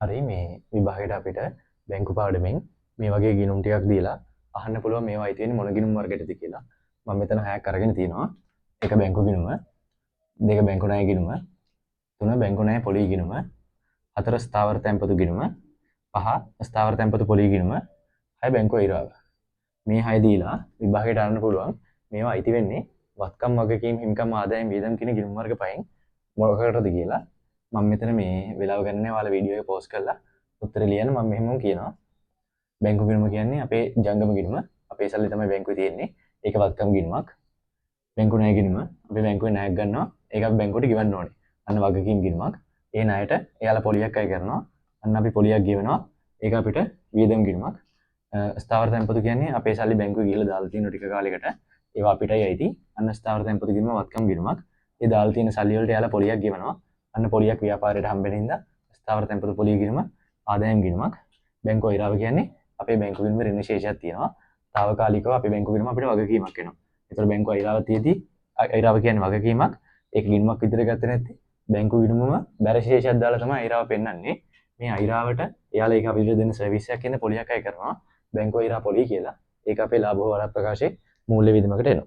හරි මේ විභාගයට අපිට බැංකු පාඩමෙන් මේ වගේ ගිණුම් ටිකක් දීලා අහන්න පුළුවන් මේවා අයිති වෙන්නේ මොන ගිණුම් වර්ගයටද කියලා. මම මෙතන 6ක් අරගෙන තිනවා. එක බැංකු ගිණුම, දෙක බැංකු ණය ගිණුම, තුන බැංකු ණය පොලී ගිණුම, හතර ස්ථාවර තැන්පතු ගිණුම, පහ ස්ථාවර තැන්පතු පොලී ගිණුම, හය බැංකු අයිරාව. මේ 6 දීලා විභාගයට අරන්න පුළුවන් මේවා අයිති වෙන්නේ වත්කම් වගකීම් හිමිකම් ආදායම් වියදම් කියන ගිණුම් වර්ග පහෙන් මොකකටද කියලා මම මෙතන මේ වෙලාව ගන්න ඔයාලා වීඩියෝ එක පෝස්ට් කරලා උත්තර ලියන්න මම මෙහෙම කියනවා. බැංකු ගිණුම කියන්නේ අපේ ජංගම ගිණුම. අපේ සල්ලි තමයි බැංකුවේ තියෙන්නේ. ඒක වත්කම් ගිණුමක්. බැංකු ණය ගිණුම අපි බැංකුවේ ණයක් ගන්නවා. ඒක අපි බැංකුවට ගෙවන්න ඕනේ. අන්න වගකීම් ගිණුමක්. ඒ ණයට එයාලා පොලියක් අය කරනවා. අන්න අපි පොලියක් ගෙවනවා. ඒක අපිට වියදම් ගිණුමක්. ස්ථාවර තැන්පතු කියන්නේ අපේ සල්ලි බැංකුවේ ගිහලා දාලා තියෙන ටික කාලයකට ඒවා අපිටයි අයිති. අන්න ස්ථාවර තැන්පතු ගිණුම වත්කම් ගිණුමක්. ඒ දාලා තියෙන සල්ලි වලට එයාලා පොලියක් ගෙවනවා. අන්න පොලියක් ව්‍යාපාරයට හම්බෙන හින්දා ස්ථාවර තැන්පතු පොලිය ගිණුම ආදායම් ගිණුමක්. බැංකු අයිරාව කියන්නේ අපේ බැංකු ගිණුම ඍණ ශේෂයක් තියෙනවා. తాවකාලිකව අපේ බැංකු ගිණුම අපිට වගකීමක් වෙනවා. ඒතර බැංකු අයිරාව තියදී අයිරාව කියන්නේ වගකීමක්. ඒක ගිණුමක් විදිහට ගත්තේ නැත්නම් බැංකු ගිණුමම බැර ශේෂයක් දාලා තමයි අයිරාව පෙන්වන්නේ. මේ අයිරාවට එයාලා ඒක අපිට දෙන සර්විස් එකක් කියන පොලියක් අය කරනවා. බැංකු අයිරා පොලිය කියලා. ඒක අපේ ලාභ හොරා ප්‍රකාශයේ මූල්‍ය විධිමකට එනවා.